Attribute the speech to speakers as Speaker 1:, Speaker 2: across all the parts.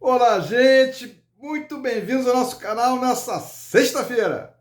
Speaker 1: Olá, gente! Muito bem-vindos ao nosso canal nessa sexta-feira!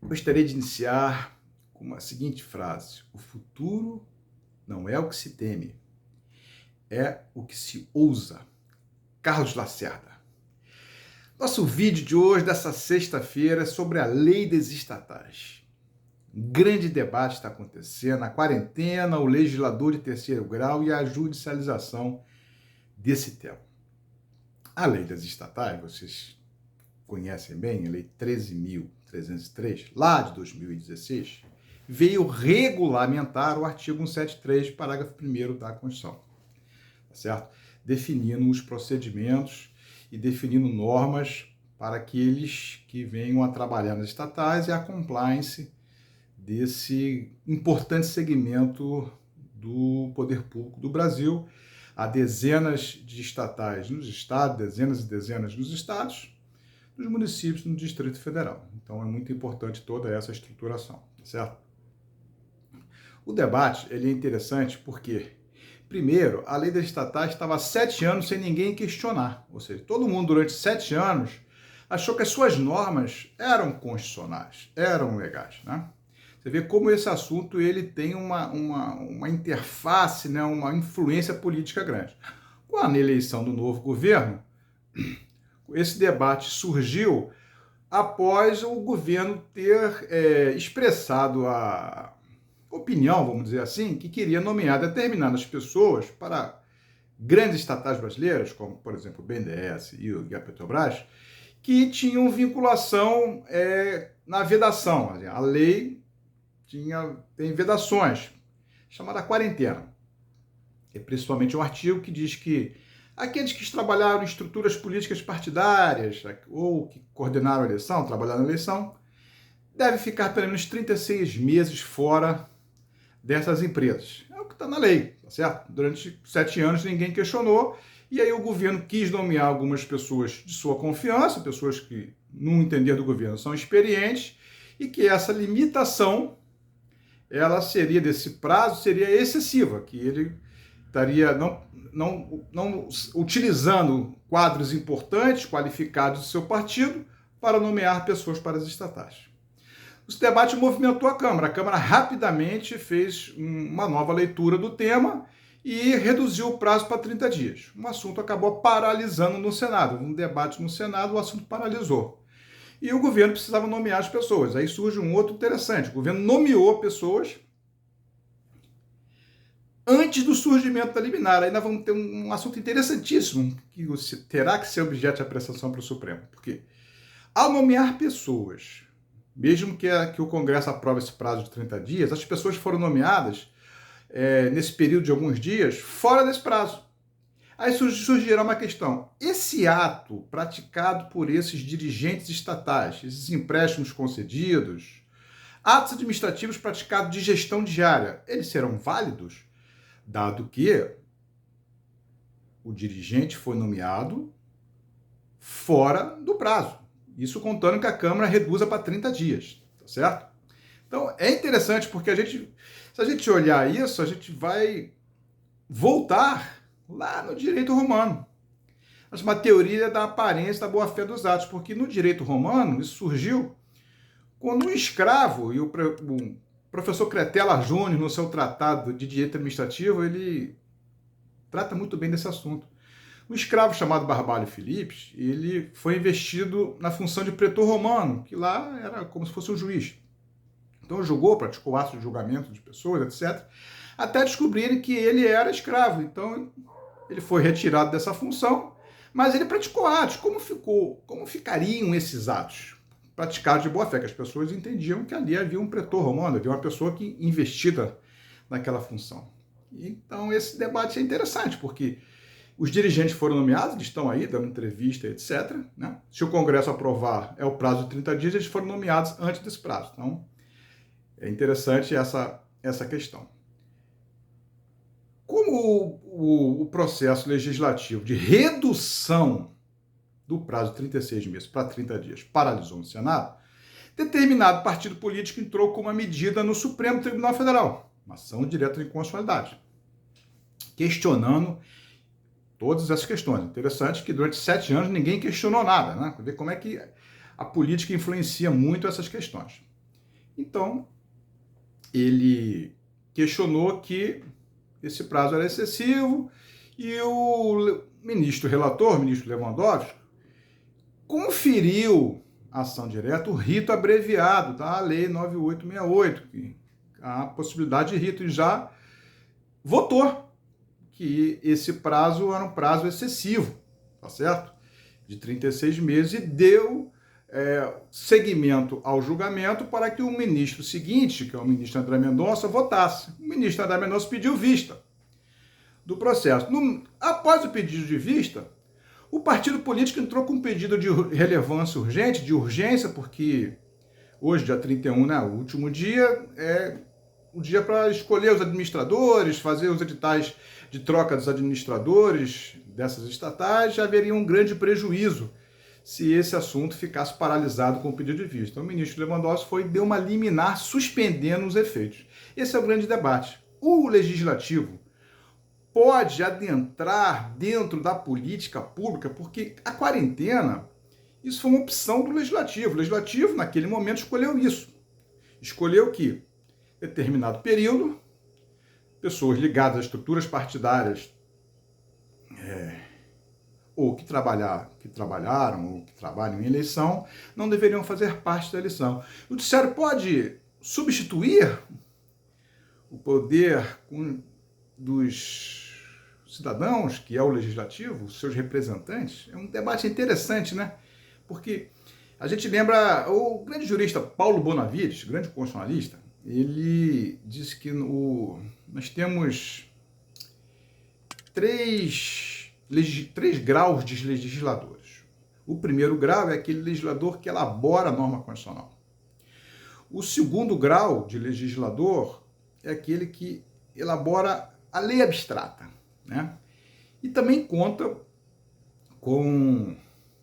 Speaker 1: Gostaria de iniciar com a seguinte frase: o futuro não é o que se teme, é o que se ousa. Carlos Lacerda. Nosso vídeo de hoje, dessa sexta-feira, é sobre a lei das estatais. Um grande debate está acontecendo, a quarentena, o legislador de terceiro grau e a judicialização desse tema. A lei das estatais, vocês conhecem bem, a lei 13.303, lá de 2016, veio regulamentar o artigo 173, parágrafo 1º da Constituição, tá certo? Definindo os procedimentos e definindo normas para aqueles que venham a trabalhar nas estatais e a compliance desse importante segmento do poder público do Brasil. Há dezenas de estatais nos estados, dezenas e dezenas nos estados, nos municípios no Distrito Federal. Então é muito importante toda essa estruturação, certo? O debate ele é interessante porque, primeiro, a lei das estatais estava há 7 anos sem ninguém questionar. Ou seja, todo mundo durante 7 anos achou que as suas normas eram constitucionais, eram legais, né? Você vê como esse assunto ele tem uma interface, né, uma influência política grande. Com a eleição do novo governo, esse debate surgiu após o governo ter expressado a opinião, vamos dizer assim, que queria nomear determinadas pessoas para grandes estatais brasileiras, como, por exemplo, o BNDES e a Petrobras, que tinham vinculação na vedação. A lei tem vedações, chamada quarentena. É principalmente um artigo que diz que aqueles que trabalharam em estruturas políticas partidárias ou que coordenaram a eleição, trabalharam na eleição, devem ficar pelo menos 36 meses fora dessas empresas. É o que está na lei, tá certo? Durante 7 anos ninguém questionou, e aí o governo quis nomear algumas pessoas de sua confiança, pessoas que, no entender do governo, são experientes, e que essa limitação ela seria, desse prazo, seria excessiva, que ele estaria não utilizando quadros importantes, qualificados do seu partido, para nomear pessoas para as estatais. Esse debate movimentou a Câmara. A Câmara rapidamente fez uma nova leitura do tema e reduziu o prazo para 30 dias. O assunto acabou paralisando no Senado. Um debate no Senado, o assunto paralisou. E o governo precisava nomear as pessoas. Aí surge um outro interessante. O governo nomeou pessoas antes do surgimento da liminar. Aí nós vamos ter um assunto interessantíssimo que terá que ser objeto de apreciação para o Supremo. Porque ao nomear pessoas, mesmo que o Congresso aprove esse prazo de 30 dias, as pessoas foram nomeadas nesse período de alguns dias fora desse prazo. Aí surgirá uma questão: esse ato praticado por esses dirigentes estatais, esses empréstimos concedidos, atos administrativos praticados de gestão diária, eles serão válidos, dado que o dirigente foi nomeado fora do prazo. Isso contando que a Câmara reduza para 30 dias, tá certo? Então é interessante porque se a gente olhar isso, a gente vai voltar lá no direito romano. Mas uma teoria da aparência da boa-fé dos atos, porque no direito romano isso surgiu quando um escravo, e o professor Cretella Júnior, no seu tratado de direito administrativo, ele trata muito bem desse assunto. Um escravo chamado Barbalho Philippes, ele foi investido na função de pretor romano, que lá era como se fosse um juiz. Então julgou, praticou atos de julgamento de pessoas, etc., até descobrirem que ele era escravo. Então ele foi retirado dessa função, mas ele praticou atos. Como ficariam esses atos praticados de boa fé? Que as pessoas entendiam que ali havia um pretor romano, havia uma pessoa que investida naquela função. Então esse debate é interessante, porque os dirigentes foram nomeados, eles estão aí dando entrevista, etc., né? Se o Congresso aprovar, é o prazo de 30 dias, eles foram nomeados antes desse prazo. Então é interessante essa questão. Como o processo legislativo de redução do prazo de 36 meses para 30 dias paralisou no Senado, determinado partido político entrou com uma medida no Supremo Tribunal Federal, uma ação direta de inconstitucionalidade. questionando todas essas questões. Interessante que durante 7 anos ninguém questionou nada, né? Ver como é que a política influencia muito essas questões. Então, ele questionou que esse prazo era excessivo e o ministro relator, o ministro Lewandowski, conferiu a ação direta, o rito abreviado, tá? A Lei 9868, que a possibilidade de rito, e já votou que esse prazo era um prazo excessivo, tá certo? De 36 meses, e deu seguimento ao julgamento para que o ministro seguinte, que é o ministro André Mendonça, votasse. O ministro André Mendonça pediu vista do processo. Após o pedido de vista, o partido político entrou com um pedido de relevância urgente, de urgência, porque hoje, dia 31, né, o último dia, é o dia para escolher os administradores, fazer os editais de troca dos administradores dessas estatais. Já haveria um grande prejuízo se esse assunto ficasse paralisado com o pedido de vista. Então, o ministro Lewandowski deu uma liminar suspendendo os efeitos. Esse é o grande debate. O legislativo pode adentrar dentro da política pública, porque a quarentena, isso foi uma opção do legislativo. O legislativo, naquele momento, escolheu isso. Escolheu que, em determinado período, pessoas ligadas a estruturas partidárias ou que trabalharam ou que trabalham em eleição, não deveriam fazer parte da eleição. O judiciário pode substituir o poder dos cidadãos, que é o legislativo, seus representantes. É um debate interessante, né? Porque a gente lembra, o grande jurista Paulo Bonavides, grande constitucionalista, ele disse que nós temos três graus de legisladores. O primeiro grau é aquele legislador que elabora a norma constitucional. O segundo grau de legislador é aquele que elabora a lei abstrata, né? E também conta com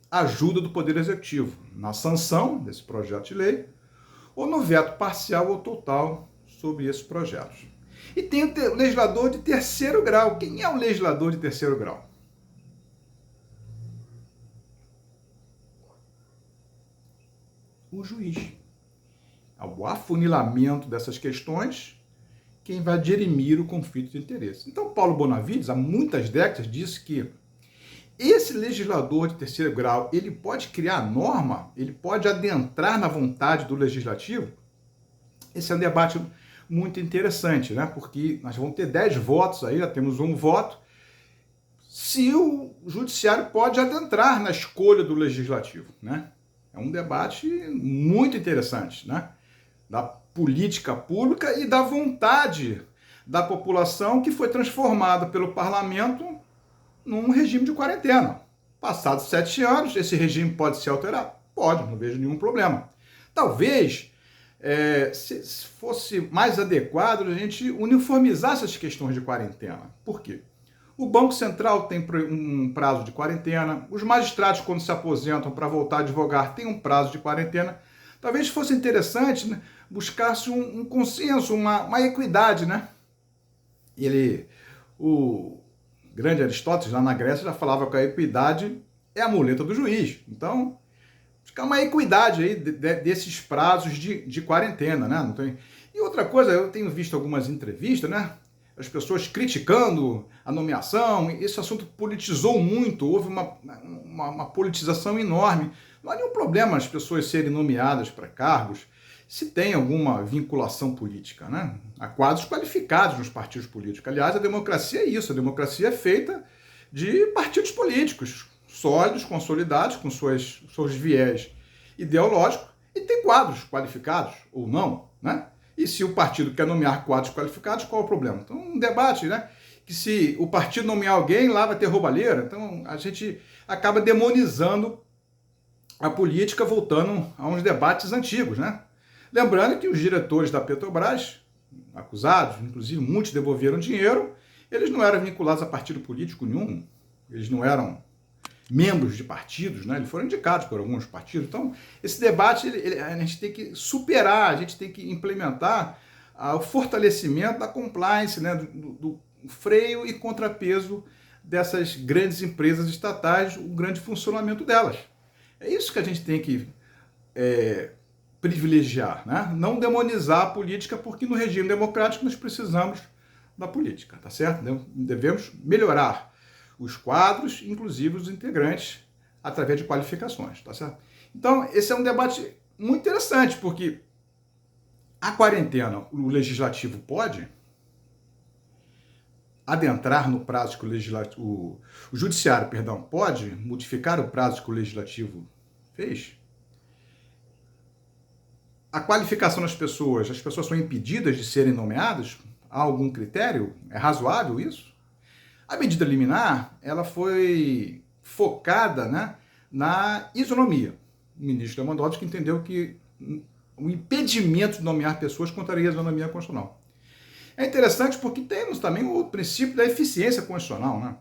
Speaker 1: a ajuda do Poder Executivo na sanção desse projeto de lei ou no veto parcial ou total sobre esses projetos. E tem o legislador de terceiro grau. Quem é o legislador de terceiro grau? O juiz. Ao afunilamento dessas questões, quem vai dirimir o conflito de interesse. Então, Paulo Bonavides, há muitas décadas, disse que esse legislador de terceiro grau, ele pode criar norma, ele pode adentrar na vontade do legislativo. Esse é um debate muito interessante, né? Porque nós vamos ter 10 votos aí, já temos um voto, se o judiciário pode adentrar na escolha do legislativo, né? É um debate muito interessante, né? Da política pública e da vontade da população, que foi transformada pelo parlamento num regime de quarentena. Passados 7 anos, esse regime pode se alterar? Pode, não vejo nenhum problema. Talvez, se fosse mais adequado, a gente uniformizar essas questões de quarentena. Por quê? O Banco Central tem um prazo de quarentena, os magistrados, quando se aposentam para voltar a advogar, têm um prazo de quarentena. Talvez fosse interessante, né, buscar-se um consenso, uma equidade, né? O grande Aristóteles, lá na Grécia, já falava que a equidade é a muleta do juiz. Então, buscar uma equidade aí desses prazos de quarentena, né? Não tem... E outra coisa, eu tenho visto algumas entrevistas, né? As pessoas criticando a nomeação, esse assunto politizou muito, houve uma politização enorme. Não há nenhum problema as pessoas serem nomeadas para cargos se tem alguma vinculação política, né? Há quadros qualificados nos partidos políticos. Aliás, a democracia é isso, a democracia é feita de partidos políticos, sólidos, consolidados, com seus viés ideológicos, e tem quadros qualificados ou não, né? E se o partido quer nomear quadros qualificados, qual é o problema? Então, um debate, né? Que se o partido nomear alguém, lá vai ter roubalheira. Então, a gente acaba demonizando a política, voltando a uns debates antigos, né? Lembrando que os diretores da Petrobras, acusados, inclusive muitos devolveram dinheiro, eles não eram vinculados a partido político nenhum, eles não eram membros de partidos, né? Eles foram indicados por alguns partidos. Então, esse debate a gente tem que superar, a gente tem que implementar o fortalecimento da compliance, né? freio e contrapeso dessas grandes empresas estatais, o grande funcionamento delas. É isso que a gente tem que privilegiar, né? Não demonizar a política, porque no regime democrático nós precisamos da política, tá certo? Devemos melhorar os quadros, inclusive os integrantes, através de qualificações, tá certo? Então, esse é um debate muito interessante, porque a quarentena, o legislativo pode adentrar no prazo que o judiciário, perdão, pode modificar o prazo que o legislativo fez? A qualificação das pessoas, as pessoas são impedidas de serem nomeadas? Há algum critério? É razoável isso? A medida liminar, ela foi focada, né, na isonomia. O ministro Lewandowski entendeu que o impedimento de nomear pessoas contraria a isonomia constitucional. É interessante porque temos também o princípio da eficiência constitucional, né?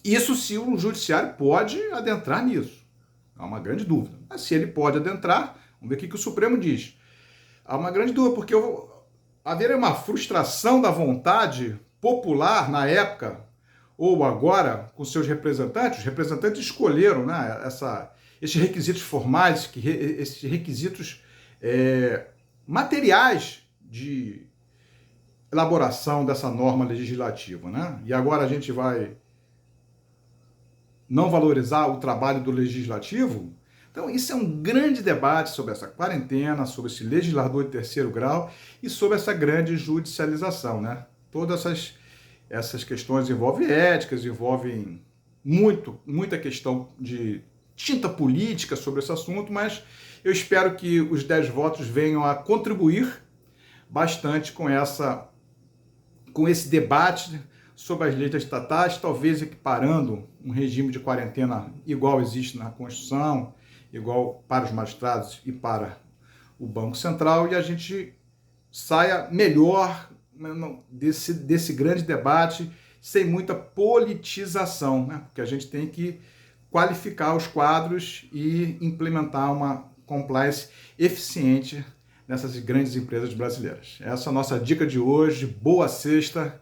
Speaker 1: Isso se o judiciário pode adentrar nisso. Há uma grande dúvida. Mas se ele pode adentrar, vamos ver o que o Supremo diz. Há uma grande dúvida, porque haveria uma frustração da vontade popular na época, ou agora, com seus representantes. Os representantes escolheram, né, esses requisitos formais, esses requisitos materiais de elaboração dessa norma legislativa, né? E agora a gente vai não valorizar o trabalho do legislativo? Então, isso é um grande debate sobre essa quarentena, sobre esse legislador de terceiro grau e sobre essa grande judicialização, né? Todas essas questões envolvem éticas, envolvem muita questão de tinta política sobre esse assunto, mas eu espero que os 10 votos venham a contribuir bastante com esse debate sobre as leis estatais, talvez equiparando um regime de quarentena igual existe na Constituição, igual para os magistrados e para o Banco Central, e a gente saia melhor desse grande debate, sem muita politização, né? Porque a gente tem que qualificar os quadros e implementar uma compliance eficiente nessas grandes empresas brasileiras. Essa é a nossa dica de hoje. Boa sexta,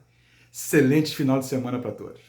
Speaker 1: excelente final de semana para todos.